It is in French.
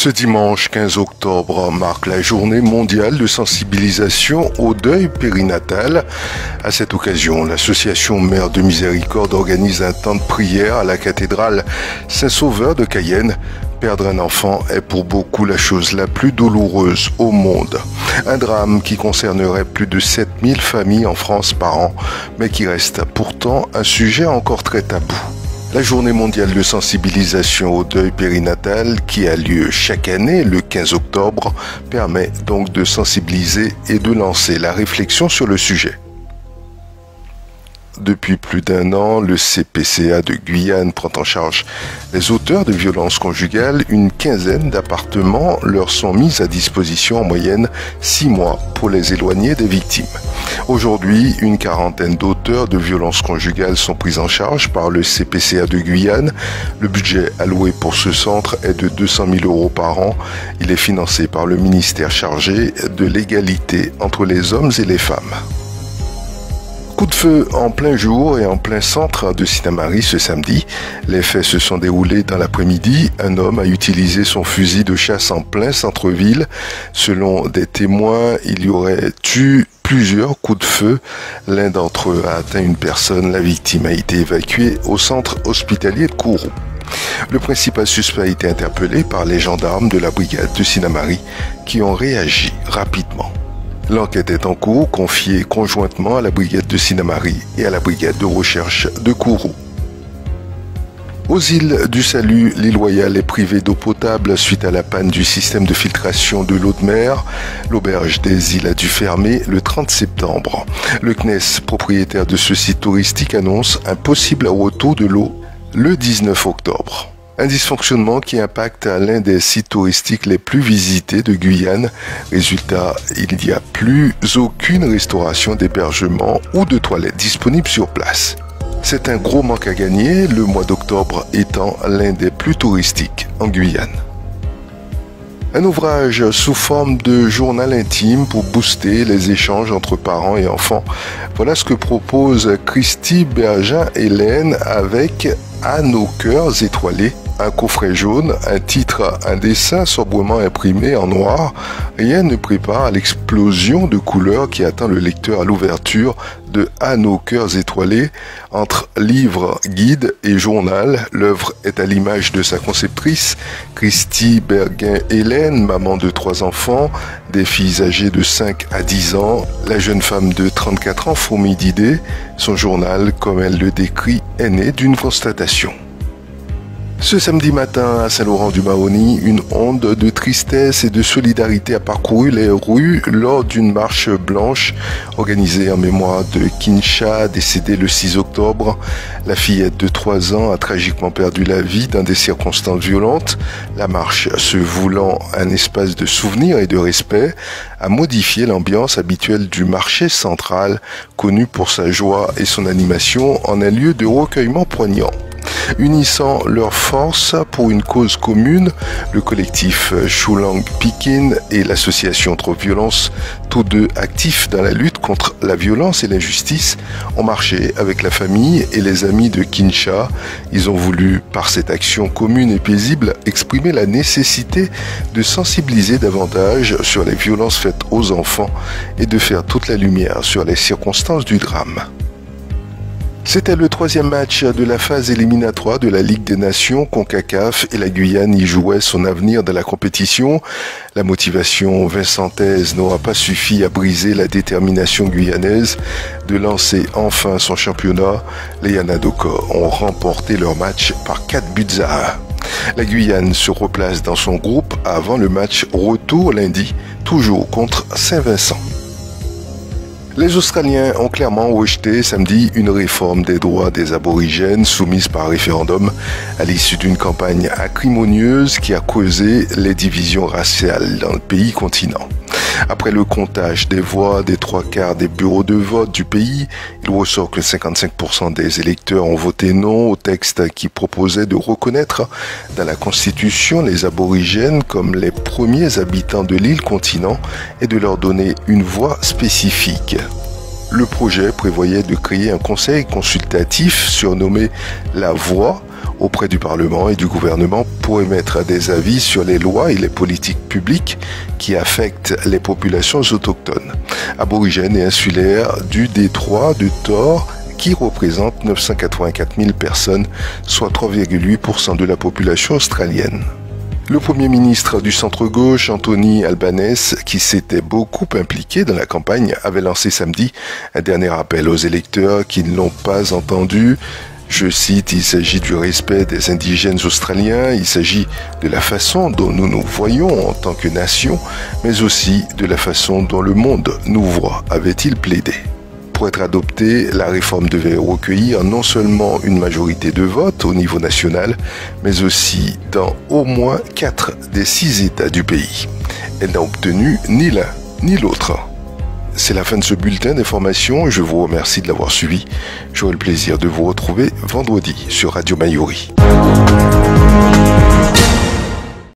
Ce dimanche 15 octobre marque la journée mondiale de sensibilisation au deuil périnatal. À cette occasion, l'association Mère de Miséricorde organise un temps de prière à la cathédrale Saint-Sauveur de Cayenne. Perdre un enfant est pour beaucoup la chose la plus douloureuse au monde. Un drame qui concernerait plus de 7000 familles en France par an, mais qui reste pourtant un sujet encore très tabou. La journée mondiale de sensibilisation au deuil périnatal, qui a lieu chaque année le 15 octobre, permet donc de sensibiliser et de lancer la réflexion sur le sujet. Depuis plus d'un an, le CPCA de Guyane prend en charge les auteurs de violences conjugales. Une quinzaine d'appartements leur sont mis à disposition en moyenne 6 mois pour les éloigner des victimes. Aujourd'hui, une quarantaine d'auteurs de violences conjugales sont pris en charge par le CPCA de Guyane. Le budget alloué pour ce centre est de 200 000 € par an. Il est financé par le ministère chargé de l'égalité entre les hommes et les femmes. Coup de feu en plein jour et en plein centre de Sinnamary ce samedi. Les faits se sont déroulés dans l'après-midi. Un homme a utilisé son fusil de chasse en plein centre-ville. Selon des témoins, il y aurait eu plusieurs coups de feu. L'un d'entre eux a atteint une personne. La victime a été évacuée au centre hospitalier de Kourou. Le principal suspect a été interpellé par les gendarmes de la brigade de Sinnamary qui ont réagi rapidement. L'enquête est en cours, confiée conjointement à la brigade de Sinnamary et à la brigade de recherche de Kourou. Aux îles du Salut, l'île Royale est privée d'eau potable suite à la panne du système de filtration de l'eau de mer. L'auberge des îles a dû fermer le 30 septembre. Le CNES, propriétaire de ce site touristique, annonce un possible retour de l'eau le 19 octobre. Un dysfonctionnement qui impacte l'un des sites touristiques les plus visités de Guyane. Résultat, il n'y a plus aucune restauration, d'hébergement ou de toilettes disponibles sur place. C'est un gros manque à gagner, le mois d'octobre étant l'un des plus touristiques en Guyane. Un ouvrage sous forme de journal intime pour booster les échanges entre parents et enfants. Voilà ce que propose Christy Bergin-Hélène avec À nos cœurs étoilés. Un coffret jaune, un titre, un dessin sobrement imprimé en noir. Rien ne prépare à l'explosion de couleurs qui attend le lecteur à l'ouverture de À nos cœurs étoilés. Entre livre, guide et journal, l'œuvre est à l'image de sa conceptrice, Christy Bergin-Hélène, maman de 3 enfants, des filles âgées de 5 à 10 ans. La jeune femme de 34 ans fourmille d'idées. Son journal, comme elle le décrit, est né d'une constatation. Ce samedi matin à Saint-Laurent-du-Maroni, une onde de tristesse et de solidarité a parcouru les rues lors d'une marche blanche organisée en mémoire de Kinsha, décédée le 6 octobre. La fillette de 3 ans a tragiquement perdu la vie dans des circonstances violentes. La marche, se voulant un espace de souvenir et de respect, a modifié l'ambiance habituelle du marché central, connu pour sa joie et son animation, en un lieu de recueillement poignant. Unissant leurs forces pour une cause commune, le collectif Shulang Pikin et l'association Trop Violence, tous deux actifs dans la lutte contre la violence et l'injustice, ont marché avec la famille et les amis de Kinsha. Ils ont voulu, par cette action commune et paisible, exprimer la nécessité de sensibiliser davantage sur les violences faites aux enfants et de faire toute la lumière sur les circonstances du drame. C'était le 3e match de la phase éliminatoire de la Ligue des Nations CONCACAF et la Guyane y jouait son avenir dans la compétition. La motivation vincentaise n'aura pas suffi à briser la détermination guyanaise de lancer enfin son championnat. Les Yanadoka ont remporté leur match par 4-1. La Guyane se replace dans son groupe avant le match retour lundi, toujours contre Saint-Vincent. Les Australiens ont clairement rejeté samedi une réforme des droits des aborigènes soumise par référendum à l'issue d'une campagne acrimonieuse qui a causé les divisions raciales dans le pays continent. Après le comptage des voix des 3/4 des bureaux de vote du pays, il ressort que 55% des électeurs ont voté non au texte qui proposait de reconnaître dans la Constitution les aborigènes comme les premiers habitants de l'île continent et de leur donner une voix spécifique. Le projet prévoyait de créer un conseil consultatif surnommé La Voix auprès du Parlement et du gouvernement pour émettre des avis sur les lois et les politiques publiques qui affectent les populations autochtones, aborigènes et insulaires du détroit de Tor, qui représente 984 000 personnes, soit 3,8% de la population australienne. Le Premier ministre du centre-gauche, Anthony Albanese, qui s'était beaucoup impliqué dans la campagne, avait lancé samedi un dernier appel aux électeurs qui ne l'ont pas entendu. Je cite, il s'agit du respect des indigènes australiens, il s'agit de la façon dont nous nous voyons en tant que nation, mais aussi de la façon dont le monde nous voit, avait-il plaidé. Pour être adoptée, la réforme devait recueillir non seulement une majorité de votes au niveau national, mais aussi dans au moins 4 des 6 États du pays. Elle n'a obtenu ni l'un ni l'autre. C'est la fin de ce bulletin d'information et je vous remercie de l'avoir suivi. J'aurai le plaisir de vous retrouver vendredi sur Radio Mayuri.